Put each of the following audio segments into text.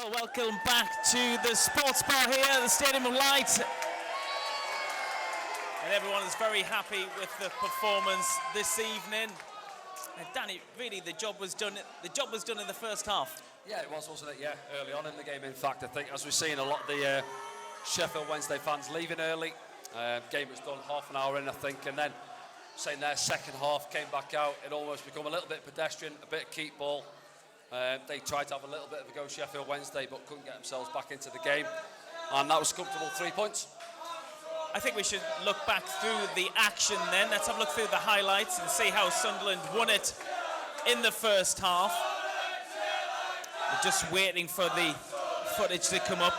Well, welcome back to the sports bar here at the Stadium of Light. And everyone is very happy with the performance this evening. And Danny, really the job was done. The job was done in the first half. Yeah, it was, wasn't it? Yeah, early on in the game. In fact, I think as we're seeing a lot of the Sheffield Wednesday fans leaving early. Game was done half an hour in, I think, and then saying their second half came back out. It almost become a little bit pedestrian, a bit of keep ball. They tried to have a little bit of a go Sheffield Wednesday, but couldn't get themselves back into the game, and that was comfortable 3 points. I think we should look back through the action then. Let's have a look through the highlights and see how Sunderland won it in the first half. We're just waiting for the footage to come up.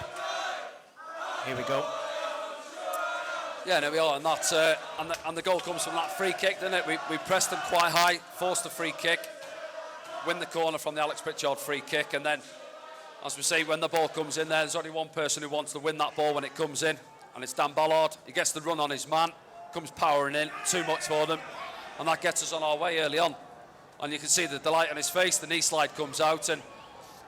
Here we go. Yeah, there we are, and that's and the goal comes from that free kick, doesn't it? We pressed them quite high, forced the free kick, win the corner from the Alex Pritchard free kick, and then, as we say, when the ball comes in there's only one person who wants to win that ball when it comes in, and it's Dan Ballard. He gets the run on his man, comes powering in, too much for them, and that gets us on our way early on. And you can see the delight on his face. The knee slide comes out, and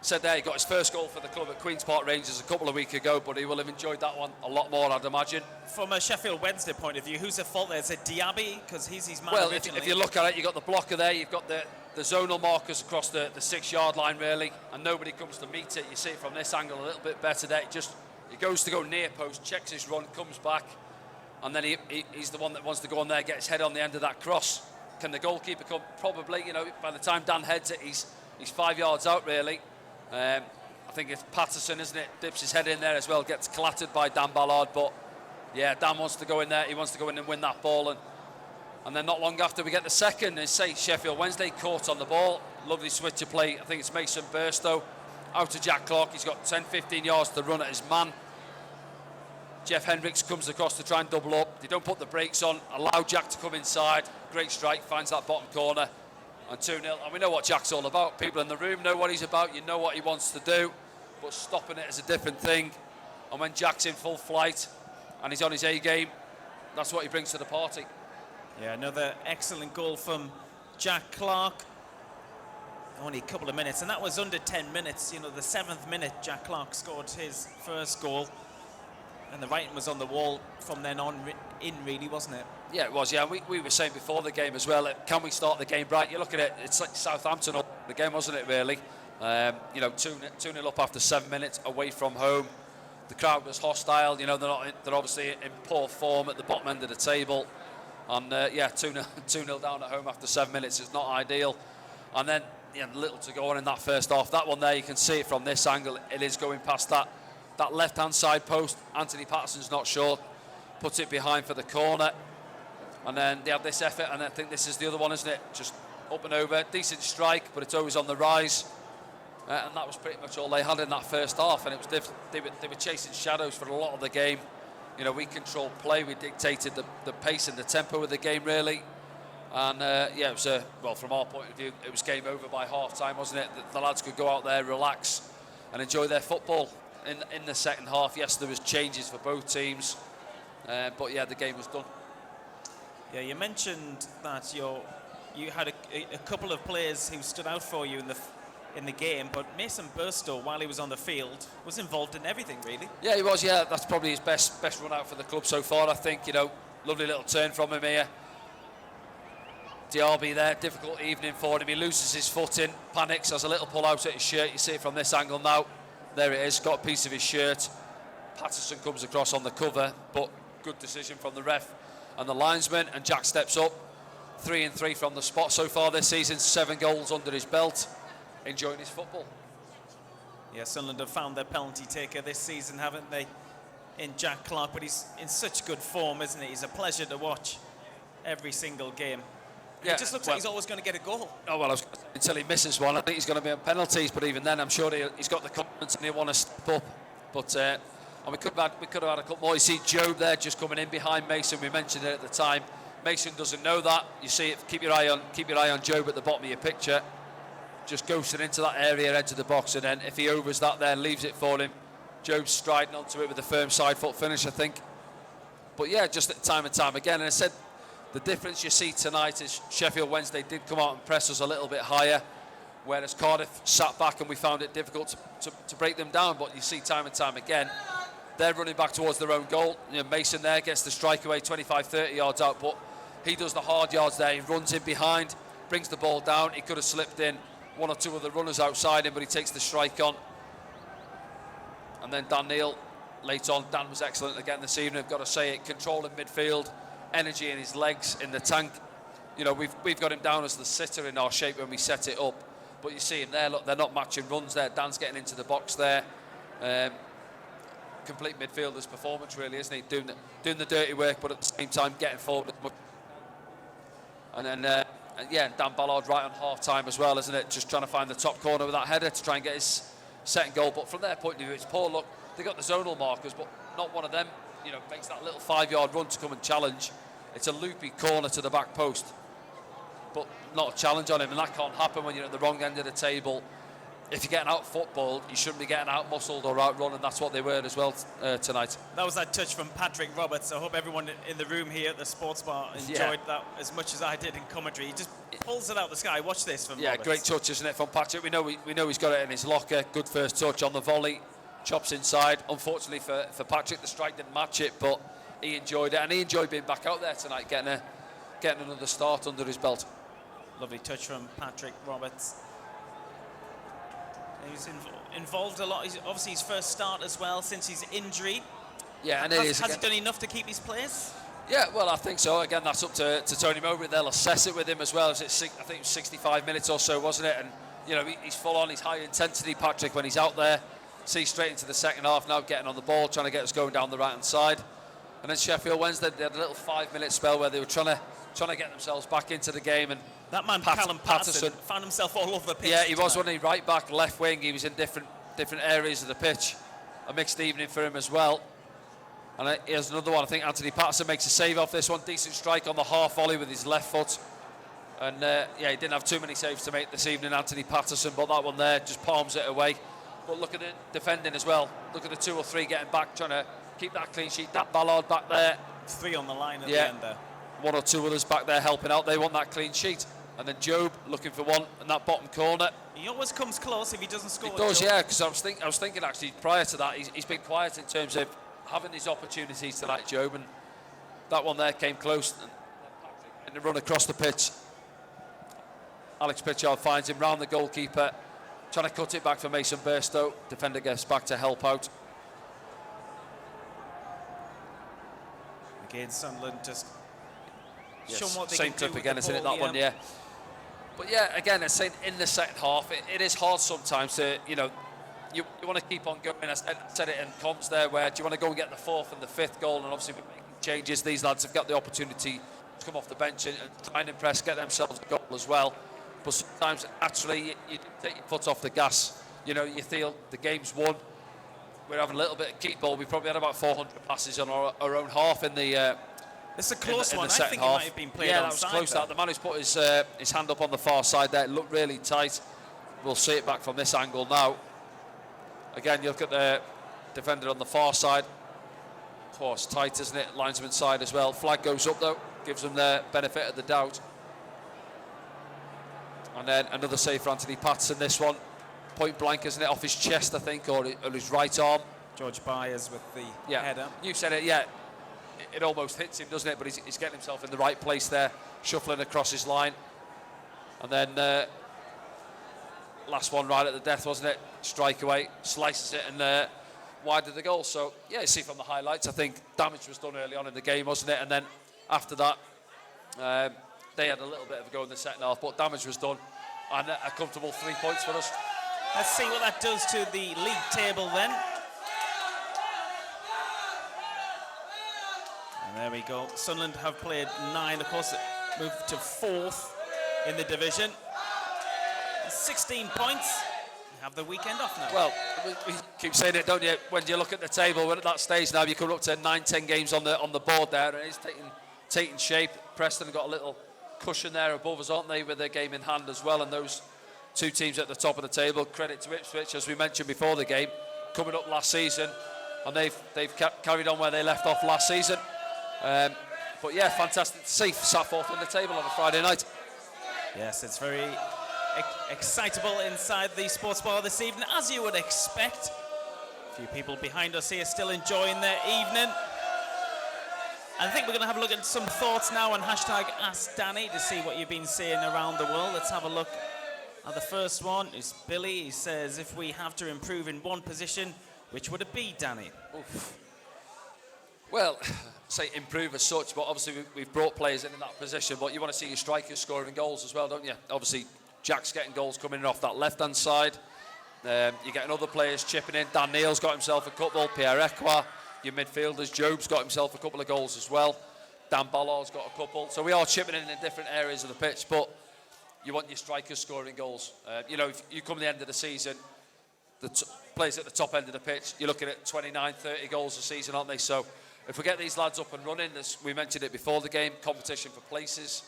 said there he got his first goal for the club at Queen's Park Rangers a couple of weeks ago, but he will have enjoyed that one a lot more, I'd imagine. From a Sheffield Wednesday point of view, who's at fault there? Is it Diaby? Because he's his man. Well, if you look at it, you've got the blocker there, you've got the zonal markers across the 6-yard line, really, and nobody comes to meet it. You see it from this angle a little bit better there. He goes to go near post, checks his run, comes back, and then he's the one that wants to go on there, get his head on the end of that cross. Can the goalkeeper come? Probably. You know, by the time Dan heads it, he's 5 yards out, really. I think it's Patterson, isn't it? Dips his head in there as well, gets clattered by Dan Ballard, but yeah, Dan wants to go in there. He wants to go in and win that ball, and then not long after we get the second, and say Sheffield Wednesday caught on the ball. Lovely switch of play. I think it's Mason Burstow out to Jack Clark. He's got 10-15 yards to run at his man. Jeff Hendricks comes across to try and double up. They don't put the brakes on, allow Jack to come inside. Great strike, finds that bottom corner, and 2-0. And we know what Jack's all about. People in the room know what he's about. You know what he wants to do, but stopping it is a different thing. And when Jack's in full flight and he's on his A game, that's what he brings to the party. Yeah, another excellent goal from Jack Clark. Only a couple of minutes, and that was under 10 minutes. You know, the 7th minute, Jack Clark scored his first goal, and the writing was on the wall from then on in, really, wasn't it? Yeah, it was. Yeah, we were saying before the game as well, can we start the game right? You look at it, it's like Southampton up the game, wasn't it, really? You know, 2-0 up after 7 minutes away from home. The crowd was hostile. You know, they're obviously in poor form at the bottom end of the table. And yeah, 2-0 down at home after 7 minutes is not ideal. And then, yeah, little to go on in that first half. That one there, you can see it from this angle. It is going past that left-hand side post. Anthony Patterson's not sure. Puts it behind for the corner. And then they have this effort, and I think this is the other one, isn't it? Just up and over. Decent strike, but it's always on the rise. And that was pretty much all they had in that first half. And it was they were chasing shadows for a lot of the game. You know, we controlled play. We dictated the pace and the tempo of the game, really. And yeah, it was well, from our point of view, it was game over by half-time, wasn't it? The lads could go out there, relax, and enjoy their football in the second half. Yes, there was changes for both teams, but yeah, the game was done. Yeah, you mentioned that you had a couple of players who stood out for you in the game, but Mason Burstow, while he was on the field, was involved in everything, really. Yeah, he was. Yeah, that's probably his best run out for the club so far. I think, you know, lovely little turn from him here. Diaby there, difficult evening for him. He loses his foot in, panics, has a little pull out at his shirt. You see it from this angle now. There it is, got a piece of his shirt. Patterson comes across on the cover, but good decision from the ref and the linesman, and Jack steps up. 3-3 from the spot so far this season, 7 goals under his belt, enjoying his football. Yeah, Sunderland have found their penalty taker this season, haven't they, in Jack Clark, but he's in such good form, isn't he? He's a pleasure to watch every single game. Yeah, it just looks like he's always going to get a goal. Oh, well, until he misses one, I think he's going to be on penalties, but even then I'm sure he's got the confidence and he'll want to step up. But and we could have had a couple more. You see Job there just coming in behind Mason. We mentioned it at the time. Mason doesn't know that. You see it. Keep your eye on Job at the bottom of your picture. Just ghosting into that area, edge of the box, and then if he overs that there, leaves it for him. Job's striding onto it with a firm side foot finish, I think. But yeah, just time and time again. And I said the difference you see tonight is Sheffield Wednesday did come out and press us a little bit higher. whereas Cardiff sat back and we found it difficult to break them down. But you see time and time again, they're running back towards their own goal. You know, Mason there gets the strike away 25, 30 yards out, but he does the hard yards there. He runs in behind, brings the ball down. He could have slipped in one or two of the runners outside him, but he takes the strike on. And then Dan Neil, late on, Dan was excellent again this evening, I've got to say it. Control in midfield, energy in his legs, in the tank. You know, we've got him down as the sitter in our shape when we set it up. But you see him there, look, they're not matching runs there. Dan's getting into the box there. Complete midfielder's performance, really, isn't he? Doing the dirty work, but at the same time getting forward as much. And then, Dan Ballard right on half-time as well, isn't it? Just trying to find the top corner with that header to try and get his second goal. But from their point of view, it's poor luck. They got the zonal markers, but not one of them, you know, makes that little 5-yard run to come and challenge. It's a loopy corner to the back post, but not a challenge on him, and that can't happen when you're at the wrong end of the table. If you're getting out footballed, you shouldn't be getting out muscled or outrun, and that's what they were as well tonight. That was that touch from Patrick Roberts. I hope everyone in the room here at the sports bar enjoyed that as much as I did in commentary. He just pulls it out the sky. Watch this from Roberts. Great touch, isn't it, from Patrick? We know he's got it in his locker. Good first touch on the volley, chops inside. Unfortunately for Patrick, the strike didn't match it, but he enjoyed it, and he enjoyed being back out there tonight, getting another start under his belt. Lovely touch from Patrick Roberts. He's involved a lot. He's obviously his first start as well since his injury. Yeah, and has he done enough to keep his place? Yeah, well, I think so. Again, that's up to Tony Mowbray. They'll assess it with him as well. I think it was 65 minutes or so, wasn't it? And you know, he's full on. He's high intensity, Patrick, when he's out there. See straight into the second half now, getting on the ball, trying to get us going down the right hand side. And then Sheffield Wednesday, they had a little 5-minute spell where they were trying to get themselves back into the game. And that man, Callum Patterson, found himself all over the pitch. Yeah, he was, wasn't he? Right back, left wing. He was in different areas of the pitch. A mixed evening for him as well. And here's another one. I think Anthony Patterson makes a save off this one. Decent strike on the half volley with his left foot. And he didn't have too many saves to make this evening, Anthony Patterson, but that one there just palms it away. But look at it defending as well. Look at the 2 or 3 getting back, trying to keep that clean sheet. That Ballard back there. 3 on the line at the end there. 1 or 2 others back there helping out. They want that clean sheet. And then Job looking for one in that bottom corner. He always comes close if he doesn't score. He does, yeah, because I was thinking actually prior to that, he's been quiet in terms of having his opportunities tonight, Job, and that one there came close. And the run across the pitch. Alex Pritchard finds him round the goalkeeper, trying to cut it back for Mason Burstow. Defender gets back to help out. Again, Sunderland just show what they same can clip do again, with isn't the it? ball, That one, yeah. But yeah, again, I said in the second half, it is hard sometimes to, you know, you want to keep on going. I said it in comms there, where do you want to go and get the 4th and the 5th goal, and obviously we're making changes. These lads have got the opportunity to come off the bench and try and impress, get themselves a goal as well. But sometimes, actually, you take your foot off the gas. You know, you feel the game's won. We're having a little bit of keep ball. We probably had about 400 passes on our own half in the It's a close one. I think half. He might have been played that was close. That the man who's put his hand up on the far side there, it looked really tight. We'll see it back from this angle now. Again, you look at the defender on the far side. Oh, it's tight, isn't it? Linesman side as well. Flag goes up though, gives them the benefit of the doubt. And then another save for Anthony Patterson. This one, point blank, isn't it? Off his chest, I think, or his right arm. George Byers with the header. You said it, yeah. It almost hits him, doesn't it? But he's getting himself in the right place there, shuffling across his line. And then last one right at the death, wasn't it? Strike away, slices it, and wide of the goal. So, yeah, you see from the highlights, I think damage was done early on in the game, wasn't it? And then after that, they had a little bit of a go in the second half, but damage was done. And a comfortable 3 points for us. Let's see what that does to the league table then. And there we go. Sunderland have played 9, of course, moved to 4th in the division. 16 points. Have the weekend off now. Well, we keep saying it, don't you? When you look at the table, we're at that stage now. You come up to 9-10 games on the board there, and it's taking shape. Preston got a little cushion there above us, aren't they, with their game in hand as well. And those 2 teams at the top of the table. Credit to Ipswich, as we mentioned before the game, coming up last season, and they've carried on where they left off last season. But yeah, fantastic to see. Sat 4th in the table on a Friday night. Yes, it's very excitable inside the sports bar this evening, as you would expect. A few people behind us here still enjoying their evening. I think we're going to have a look at some thoughts now on hashtag Ask Danny to see what you've been seeing around the world. Let's have a look at the first one. It's Billy. He says, if we have to improve in one position, which would it be, Danny? Oof. Well, say improve as such, but obviously we've brought players in that position, but you want to see your strikers scoring goals as well, don't you? Obviously, Jack's getting goals coming in off that left-hand side. You're getting other players chipping in. Dan Neal's got himself a couple, Pierre Equa. Your midfielders, Job's got himself a couple of goals as well. Dan Ballard's got a couple. So we are chipping in different areas of the pitch, but you want your strikers scoring goals. You know, if you come to the end of the season, the players at the top end of the pitch, you're looking at 29, 30 goals a season, aren't they? So if we get these lads up and running, we mentioned it before the game, competition for places,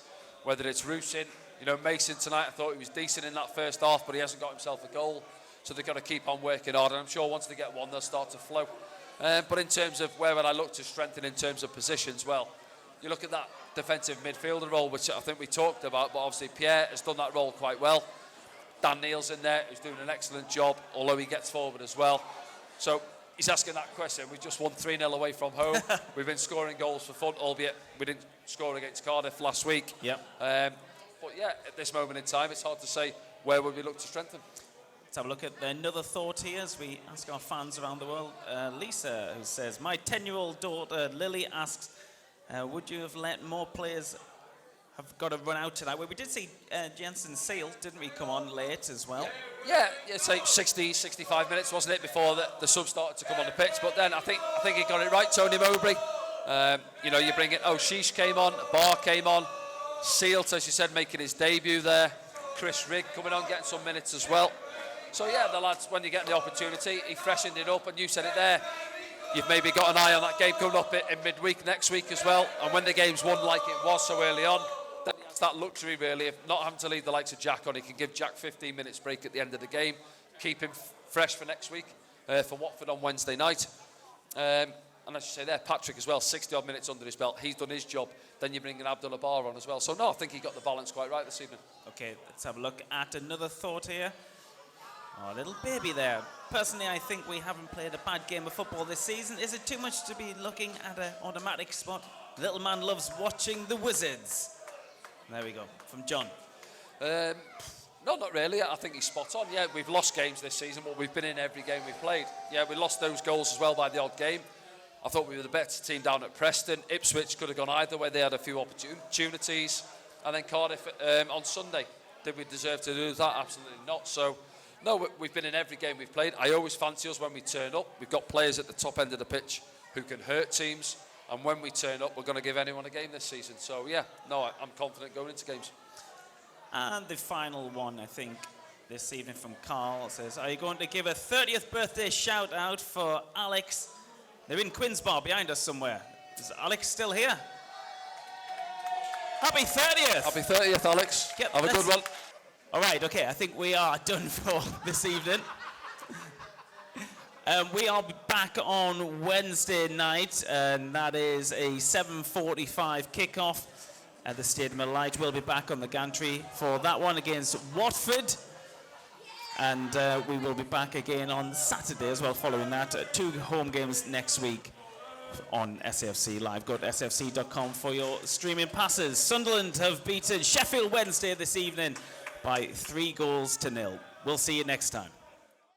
whether it's Rusyn, you know, Mason tonight, I thought he was decent in that first half, but he hasn't got himself a goal. So they've got to keep on working hard, and I'm sure once they get one, they'll start to flow. But in terms of where would I look to strengthen in terms of positions, well, you look at that defensive midfielder role, which I think we talked about, but obviously Pierre has done that role quite well. Dan Neal's in there, who's doing an excellent job, although he gets forward as well. So he's asking that question. We just won 3-0 away from home. We've been scoring goals for fun, albeit we didn't score against Cardiff last week. Yep. But yeah, at this moment in time, it's hard to say where would we look to strengthen. Let's have a look at another thought here as we ask our fans around the world. Lisa, who says, my 10-year-old daughter Lily asks, would you have let more players have got to run out tonight? Well, we did see Jensen Seal, didn't we, come on late as well? Yeah, it's like 60, 65 minutes, wasn't it, before the subs started to come on the pitch. But then I think he got it right, Tony Mowbray. You know, you bring it, Sheesh came on, Barr came on, Seal, as you said, making his debut there. Chris Rigg coming on, getting some minutes as well. So yeah, the lads, when you get the opportunity, he freshened it up, and you said it there. You've maybe got an eye on that game coming up in midweek next week as well. And when the game's won like it was so early on, then he has that luxury really of not having to leave the likes of Jack on. He can give Jack 15 minutes break at the end of the game, keep him fresh for next week for Watford on Wednesday night. And as you say there, Patrick as well, 60-odd minutes under his belt. He's done his job. Then you bring in Abdullah Barr on as well. So no, I think he got the balance quite right this evening. Okay, let's have a look at another thought here. Oh, little baby there. Personally, I think we haven't played a bad game of football this season. Is it too much to be looking at an automatic spot? Little man loves watching the Wizards. There we go, from John. No, not really. I think he's spot on. Yeah, we've lost games this season, but we've been in every game we've played. Yeah, we lost those goals as well by the odd game. I thought we were the better team down at Preston. Ipswich could have gone either way. They had a few opportunities. And then Cardiff on Sunday. Did we deserve to do that? Absolutely not. So, no, we've been in every game we've played. I always fancy us when we turn up. We've got players at the top end of the pitch who can hurt teams. And when we turn up, we're going to give anyone a game this season. So, yeah, no, I'm confident going into games. And the final one, I think, this evening from Carl says, are you going to give a 30th birthday shout out for Alex? They're in Quinn's Bar behind us somewhere. Is Alex still here? Happy 30th! Happy 30th, Alex. Yep, have a good one. All right, okay, I think we are done for this evening. We are back on Wednesday night, and that is a 7:45 kickoff at the Stadium of Light. We'll be back on the gantry for that one against Watford. And we will be back again on Saturday as well following that. 2 home games next week on SAFC Live. Go to sfc.com for your streaming passes. Sunderland have beaten Sheffield Wednesday this evening by 3-0. We'll see you next time.